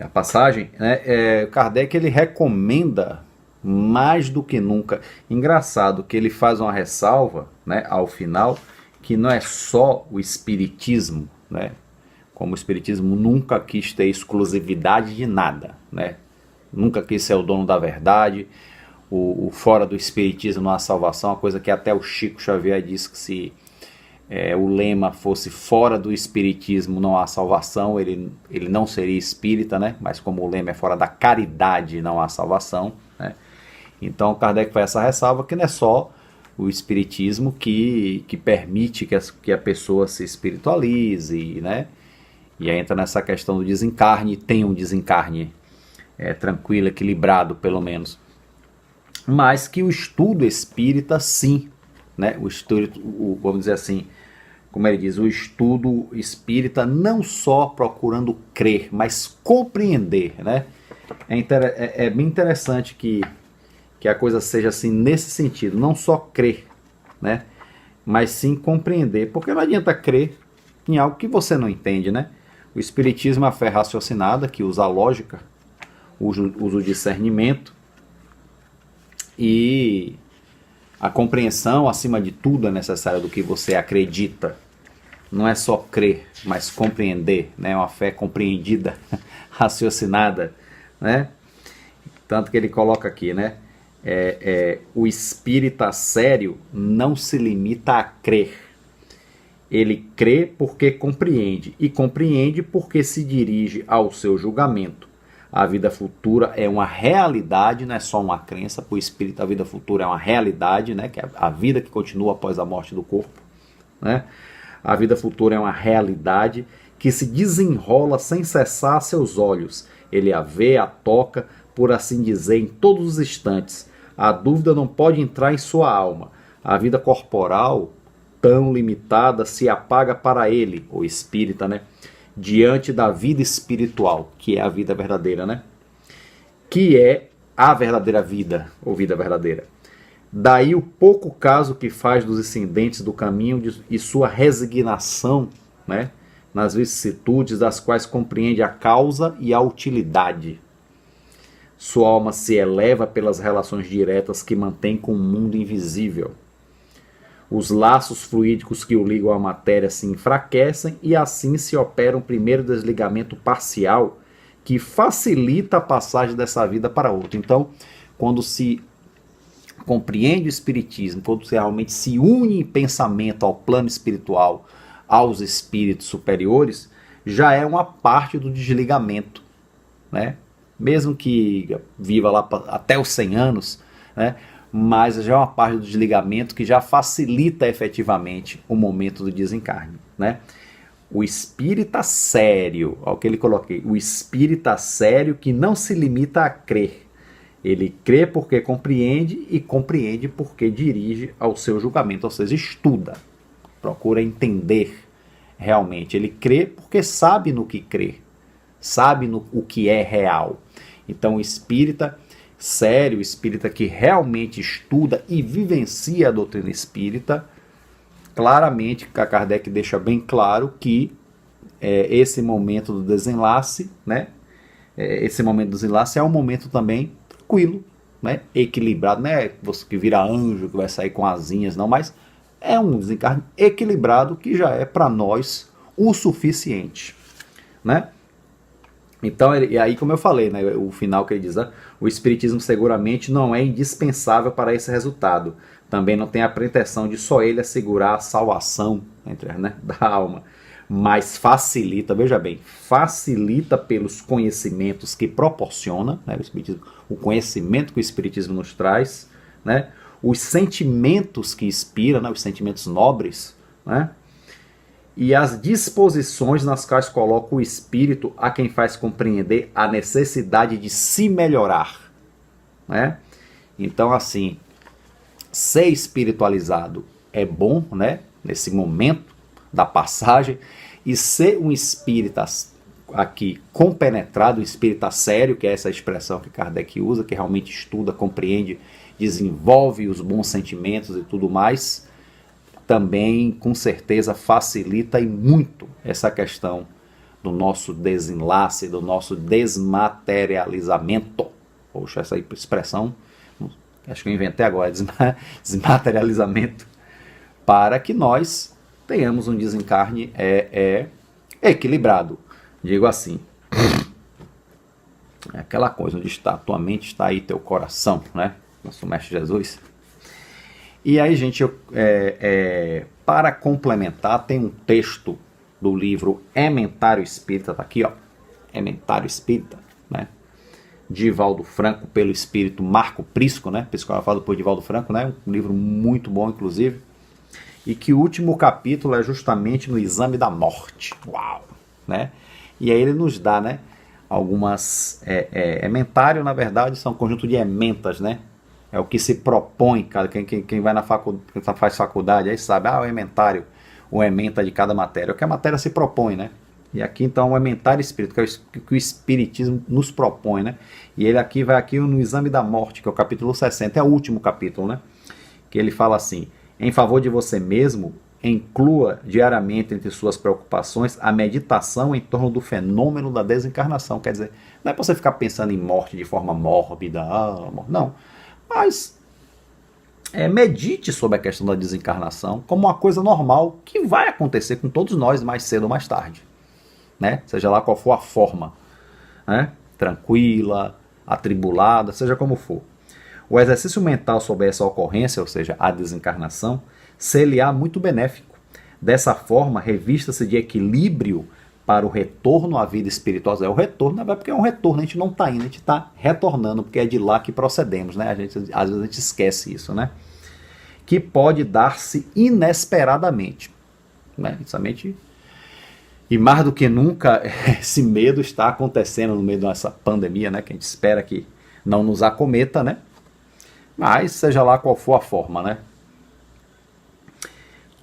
S1: a passagem, né, Kardec ele recomenda mais do que nunca. Engraçado que ele faz uma ressalva, né, ao final, que não é só o espiritismo, né, como o espiritismo nunca quis ter exclusividade de nada, né, nunca quis ser o dono da verdade. O fora do espiritismo não há salvação, uma coisa que até o Chico Xavier disse que se o lema fosse fora do espiritismo não há salvação, ele não seria espírita, né? Mas como o lema é fora da caridade não há salvação, né? Então Kardec faz essa ressalva que não é só o espiritismo que permite que a pessoa se espiritualize, né? E aí entra nessa questão do desencarne, tem um desencarne tranquilo, equilibrado pelo menos. Mas que o estudo espírita sim, né? Vamos dizer assim, como ele diz, o estudo espírita não só procurando crer, mas compreender, né? É bem interessante que a coisa seja assim nesse sentido, não só crer, né? Mas sim compreender, porque não adianta crer em algo que você não entende, né? O espiritismo é a fé raciocinada, que usa a lógica, usa o discernimento, e a compreensão, acima de tudo, é necessária do que você acredita. Não é só crer, mas compreender, né? Uma fé compreendida, raciocinada, né? Tanto que ele coloca aqui, né? O espírita sério não se limita a crer. Ele crê porque compreende, e compreende porque se dirige ao seu julgamento. A vida futura é uma realidade, não é só uma crença. Para o espírito, a vida futura é uma realidade, né? Que é a vida que continua após a morte do corpo, né? A vida futura é uma realidade que se desenrola sem cessar a seus olhos. Ele a vê, a toca, por assim dizer, em todos os instantes. A dúvida não pode entrar em sua alma. A vida corporal, tão limitada, se apaga para ele, o espírita, né? Diante da vida espiritual, que é a vida verdadeira, né? Que é a verdadeira vida, ou vida verdadeira. Daí o pouco caso que faz dos descendentes do caminho e sua resignação, né, nas vicissitudes das quais compreende a causa e a utilidade. Sua alma se eleva pelas relações diretas que mantém com o mundo invisível. Os laços fluídicos que o ligam à matéria se enfraquecem e assim se opera um primeiro desligamento parcial que facilita a passagem dessa vida para outra. Então, quando se compreende o espiritismo, quando se realmente se une em pensamento ao plano espiritual, aos espíritos superiores, já é uma parte do desligamento, né? Mesmo que viva lá até os 100 anos, né? Mas já é uma parte do desligamento que já facilita efetivamente o momento do desencarne, né? O espírita sério, olha o que ele coloquei, o espírita sério que não se limita a crer. Ele crê porque compreende e compreende porque dirige ao seu julgamento, ou seja, estuda, procura entender realmente. Ele crê porque sabe no que crê, sabe o que é real. Então o espírita sério, o espírita que realmente estuda e vivencia a doutrina espírita, claramente Kardec deixa bem claro que esse momento do desenlace, né? Esse momento do desenlace é um momento também tranquilo, né? Equilibrado, não é você que vira anjo, que vai sair com asinhas, não, mas é um desencarne equilibrado que já é para nós o suficiente, né? Então, e aí como eu falei, né, o final que ele diz, o espiritismo seguramente não é indispensável para esse resultado. Também não tem a pretensão de só ele assegurar a salvação, né, da alma. Mas facilita, veja bem, facilita pelos conhecimentos que proporciona, né, o conhecimento que o espiritismo nos traz, né, os sentimentos que inspira, né, os sentimentos nobres, né, e as disposições nas quais coloca o espírito a quem faz compreender a necessidade de se melhorar, né? Então, assim, ser espiritualizado é bom, né? Nesse momento da passagem, e ser um espírita aqui compenetrado, o espírita sério, que é essa expressão que Kardec usa, que realmente estuda, compreende, desenvolve os bons sentimentos e tudo mais, também com certeza facilita e muito essa questão do nosso desenlace, do nosso desmaterializamento. Poxa, essa expressão, acho que eu inventei agora, desmaterializamento, para que nós tenhamos um desencarne equilibrado. Digo assim, é aquela coisa onde está a tua mente, está aí teu coração, né? Nosso Mestre Jesus. E aí, gente, para complementar, tem um texto do livro Ementário Espírita, tá aqui, ó, Ementário Espírita, né? Divaldo Franco, pelo espírito Marco Prisco, né? Psicografado por Divaldo Franco, né? Um livro muito bom, inclusive. E que o último capítulo é justamente no exame da morte. Uau! Né? E aí ele nos dá, né, algumas... ementário, na verdade, são um conjunto de ementas, né? É o que se propõe, cara. Quem vai faz faculdade aí sabe, o ementário, o ementa de cada matéria. É o que a matéria se propõe, né? E aqui, então, o ementário espírita, que é o que o Espiritismo nos propõe, né? E ele aqui vai no exame da morte, que é o capítulo 60, é o último capítulo, né? Que ele fala assim: em favor de você mesmo, inclua diariamente entre suas preocupações a meditação em torno do fenômeno da desencarnação. Quer dizer, não é para você ficar pensando em morte de forma mórbida, não. Mas medite sobre a questão da desencarnação como uma coisa normal que vai acontecer com todos nós mais cedo ou mais tarde, né? Seja lá qual for a forma, né? Tranquila, atribulada, seja como for. O exercício mental sobre essa ocorrência, ou seja, a desencarnação, ser-lhe-á muito benéfico. Dessa forma, revista-se de equilíbrio para o retorno à vida espirituosa. É o retorno, não é porque é um retorno, a gente não está indo, a gente está retornando, porque é de lá que procedemos, né? Às vezes a gente esquece isso, né? Que pode dar-se inesperadamente, né? Somente. E mais do que nunca, esse medo está acontecendo no meio dessa pandemia, né? Que a gente espera que não nos acometa, né? Mas seja lá qual for a forma, né?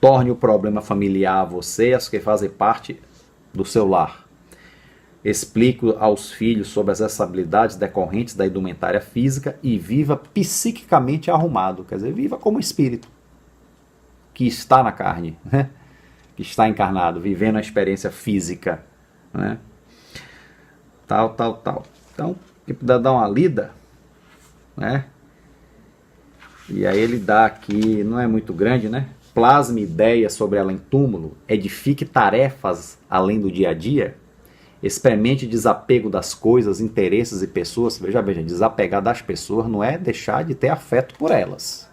S1: Torne o problema familiar a você, as que fazem parte do seu lar. Explique aos filhos sobre as responsabilidades decorrentes da indumentária física e viva psiquicamente arrumado. Quer dizer, viva como espírito que está na carne, né? Que está encarnado, vivendo a experiência física, né? Tal. Então, que puder dar uma lida, né? E aí ele dá aqui, não é muito grande, né? Plasme ideias sobre ela em túmulo, edifique tarefas além do dia a dia, experimente desapego das coisas, interesses e pessoas. Veja bem, desapegar das pessoas não é deixar de ter afeto por elas,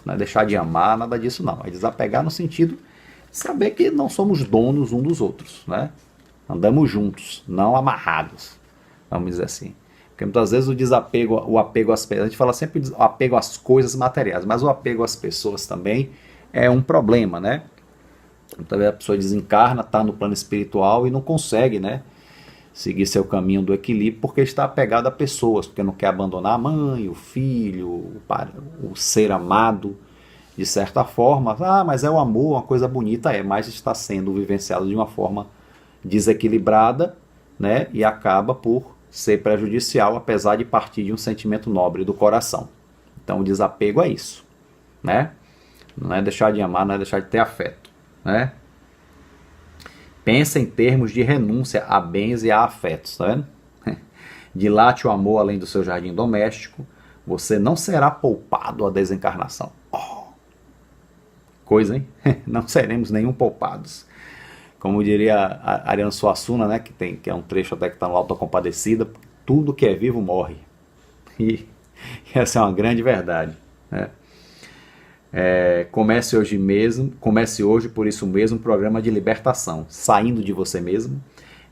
S1: não é deixar de amar, nada disso não. É desapegar no sentido de saber que não somos donos um dos outros, né? Andamos juntos, não amarrados, vamos dizer assim. Porque muitas vezes o apego às pessoas, a gente fala sempre o apego às coisas materiais, mas o apego às pessoas também é um problema, né? Muitas vezes a pessoa desencarna, está no plano espiritual e não consegue, né, seguir seu caminho do equilíbrio porque está apegado a pessoas, porque não quer abandonar a mãe, o filho, o ser amado, de certa forma. Mas é o amor, uma coisa bonita, mas está sendo vivenciado de uma forma desequilibrada, né, e acaba por ser prejudicial, apesar de partir de um sentimento nobre do coração. Então o desapego é isso, né? Não é deixar de amar, não é deixar de ter afeto, né? Pensa em termos de renúncia a bens e a afetos, tá vendo? Dilate o amor além do seu jardim doméstico, você não será poupado à desencarnação. Coisa, hein? Não seremos nenhum poupados. Como diria a Ariano Suassuna, né, que é um trecho até que está no Auto da Compadecida, tudo que é vivo morre. E essa é uma grande verdade, né? Comece hoje por isso mesmo um programa de libertação, saindo de você mesmo,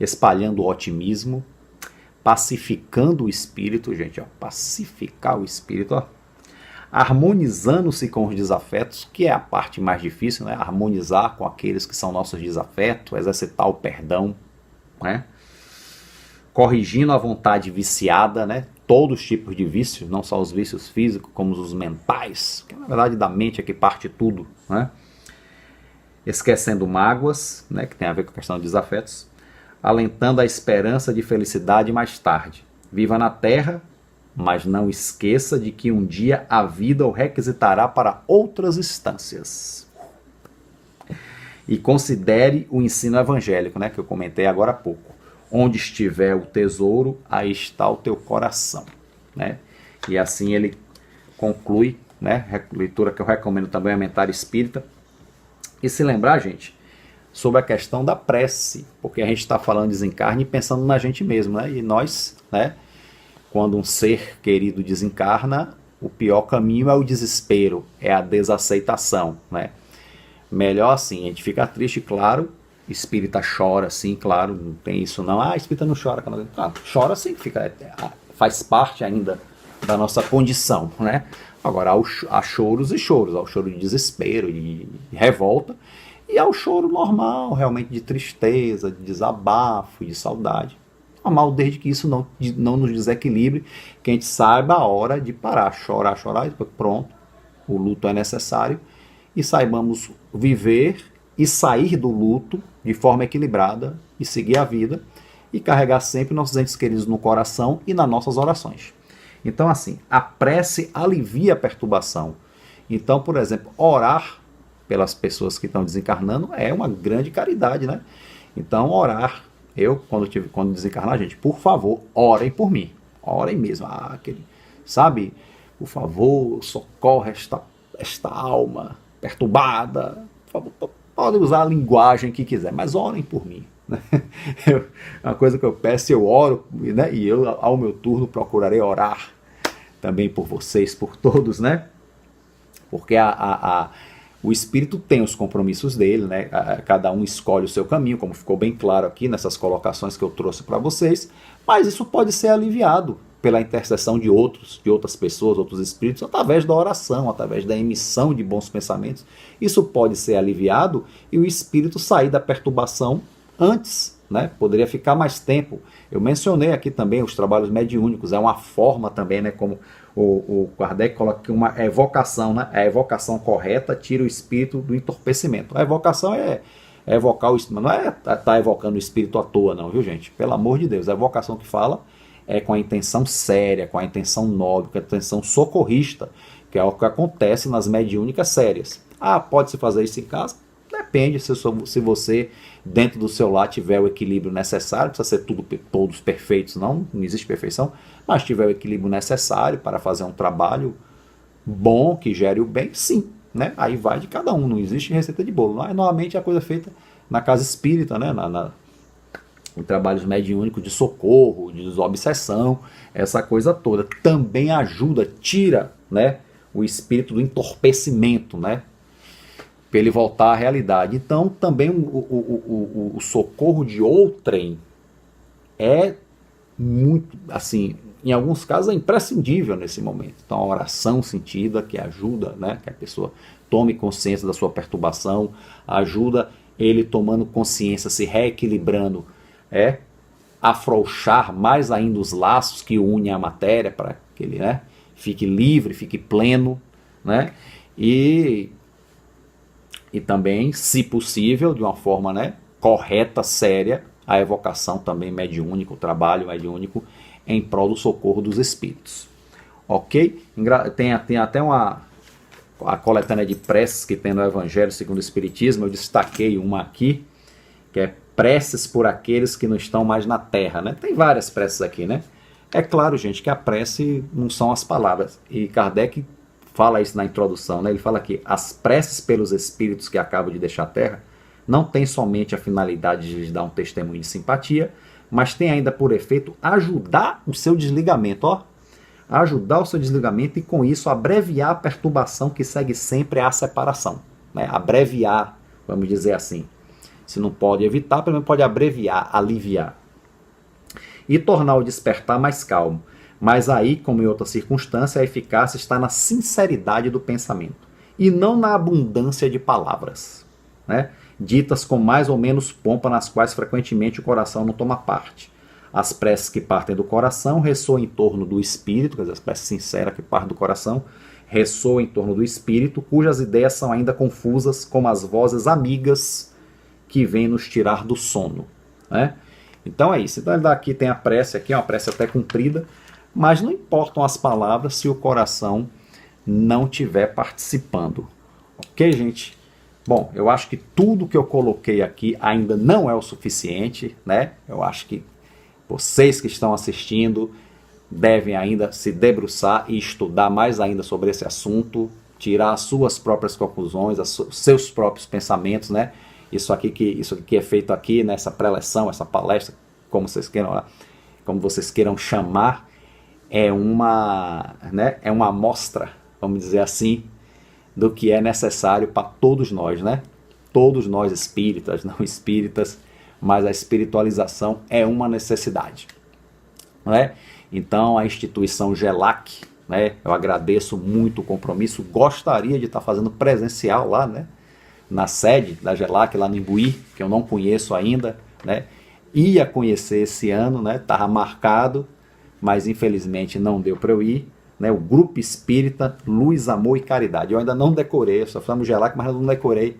S1: espalhando o otimismo, pacificando o espírito, gente, ó, pacificar o espírito, ó, harmonizando-se com os desafetos, que é a parte mais difícil, né? Harmonizar com aqueles que são nossos desafetos, exercitar o perdão, né? Corrigindo a vontade viciada, né? Todos os tipos de vícios, não só os vícios físicos, como os mentais, que na verdade da mente é que parte tudo, né? Esquecendo mágoas, né? Que tem a ver com a questão de desafetos, alentando a esperança de felicidade mais tarde. Viva na terra, mas não esqueça de que um dia a vida o requisitará para outras instâncias. E considere o ensino evangélico, né, que eu comentei agora há pouco. Onde estiver o tesouro, aí está o teu coração. Né? E assim ele conclui, né, leitura que eu recomendo também, a Mentalidade Espírita. E se lembrar, gente, sobre a questão da prece, porque a gente está falando de desencarne e pensando na gente mesmo, né? E nós, né, quando um ser querido desencarna, o pior caminho é o desespero, é a desaceitação, né? Melhor assim, a gente fica triste, claro, espírita chora, sim, claro, não tem isso não. Ah, espírita não chora. Chora sim, faz parte ainda da nossa condição, né? Agora, há choros e choros, há o choro de desespero, de revolta, e há o choro normal, realmente de tristeza, de desabafo, de saudade. Normal, desde que isso não nos desequilibre, que a gente saiba a hora de parar, chorar, e depois, pronto, o luto é necessário, e saibamos viver e sair do luto de forma equilibrada e seguir a vida e carregar sempre nossos entes queridos no coração e nas nossas orações. Então, assim, a prece alivia a perturbação. Então, por exemplo, orar pelas pessoas que estão desencarnando é uma grande caridade, né? Então, orar. Eu, quando desencarnar, gente, por favor, orem por mim. Orem mesmo. Sabe? Por favor, socorre esta alma perturbada. Por favor, podem usar a linguagem que quiser, mas orem por mim. Né? Uma coisa que eu peço, eu oro, né? E eu, ao meu turno, procurarei orar também por vocês, por todos, né? Porque o espírito tem os compromissos dele, né? Cada um escolhe o seu caminho, como ficou bem claro aqui nessas colocações que eu trouxe para vocês, mas isso pode ser aliviado pela intercessão de outras pessoas, outros espíritos, através da oração, através da emissão de bons pensamentos. Isso pode ser aliviado e o espírito sair da perturbação antes, né? Poderia ficar mais tempo. Eu mencionei aqui também os trabalhos mediúnicos, é uma forma também, né? Como o Kardec coloca aqui uma evocação, né? A evocação correta tira o espírito do entorpecimento. A evocação é evocar o espírito, não é estar evocando o espírito à toa, não, viu, gente? Pelo amor de Deus, a evocação que fala é com a intenção séria, com a intenção nobre, com a intenção socorrista, que é o que acontece nas mediúnicas sérias. Ah, pode-se fazer isso em casa? Depende, se você, dentro do seu lar, tiver o equilíbrio necessário, precisa ser todos perfeitos, não existe perfeição, mas tiver o equilíbrio necessário para fazer um trabalho bom, que gere o bem, sim, né? Aí vai de cada um, não existe receita de bolo. Mas, normalmente, a coisa é feita na casa espírita, né? Em trabalhos mediúnicos de socorro, de desobsessão, essa coisa toda. Também ajuda, tira, né, o espírito do entorpecimento, né? Para ele voltar à realidade. Então, também o socorro de outrem é muito, assim, em alguns casos é imprescindível nesse momento. Então, a oração sentida, que ajuda, né, que a pessoa tome consciência da sua perturbação, ajuda ele tomando consciência, se reequilibrando, afrouxar mais ainda os laços que unem a matéria para que ele, né, fique livre, fique pleno, né, e também, se possível, de uma forma, né, correta, séria, a evocação também mediúnica, o trabalho mediúnico em prol do socorro dos espíritos. Ok? Tem até a coletânea de preces que tem no Evangelho segundo o Espiritismo, eu destaquei uma aqui, que é preces por aqueles que não estão mais na terra, né? Tem várias preces aqui, né? É claro, gente, que a prece não são as palavras, e Kardec fala isso na introdução, né? Ele fala que as preces pelos espíritos que acabam de deixar a Terra não tem somente a finalidade de lhes dar um testemunho de simpatia, mas tem ainda por efeito ajudar o seu desligamento, ajudar o seu desligamento e com isso abreviar a perturbação que segue sempre à separação, né? Abreviar, vamos dizer assim. Se não pode evitar, pelo menos pode abreviar, aliviar. E tornar o despertar mais calmo. Mas aí, como em outra circunstância, a eficácia está na sinceridade do pensamento e não na abundância de palavras, né, ditas com mais ou menos pompa, nas quais frequentemente o coração não toma parte. As preces que partem do coração ressoam em torno do espírito, quer dizer, as preces sinceras que partem do coração ressoam em torno do espírito, cujas ideias são ainda confusas, como as vozes amigas que vêm nos tirar do sono, né? Então é isso. Então ele daqui tem a prece aqui, uma prece até comprida, mas não importam as palavras se o coração não estiver participando. Ok, gente? Bom, eu acho que tudo que eu coloquei aqui ainda não é o suficiente, né? Eu acho que vocês que estão assistindo devem ainda se debruçar e estudar mais ainda sobre esse assunto, tirar as suas próprias conclusões, os seus próprios pensamentos, né? Isso aqui que é feito aqui nessa preleção, essa palestra, como vocês queiram chamar, é uma amostra, vamos dizer assim, do que é necessário para todos nós, né? Todos nós espíritas, não espíritas, mas a espiritualização é uma necessidade, não é? Então a instituição GELAC, né? Eu agradeço muito o compromisso, gostaria de estar fazendo presencial lá, né? Na sede da GELAC, lá no Imbuí, que eu não conheço ainda, né? Ia conhecer esse ano, né? Estava marcado, mas infelizmente não deu para eu ir, né? O Grupo Espírita Luz, Amor e Caridade. Eu ainda não decorei, eu só falamos GELAC, mas eu não decorei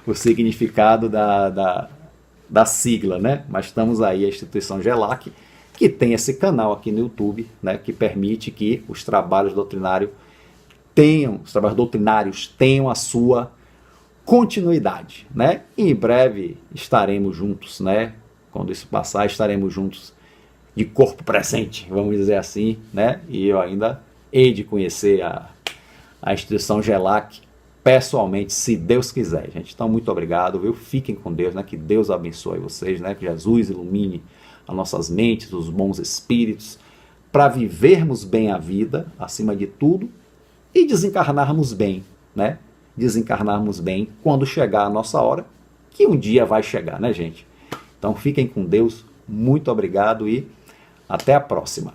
S1: o significado da sigla, né? Mas estamos aí, a instituição GELAC, que tem esse canal aqui no YouTube, né? Que permite que os trabalhos doutrinários tenham a sua continuidade, né? E em breve estaremos juntos, né? Quando isso passar, estaremos juntos de corpo presente, vamos dizer assim, né? E eu ainda hei de conhecer a instituição GELAC pessoalmente, se Deus quiser, gente. Então, muito obrigado, viu? Fiquem com Deus, né? Que Deus abençoe vocês, né? Que Jesus ilumine as nossas mentes, os bons espíritos, para vivermos bem a vida, acima de tudo, e desencarnarmos bem, né? Desencarnarmos bem quando chegar a nossa hora, que um dia vai chegar, né, gente? Então fiquem com Deus, muito obrigado e até a próxima.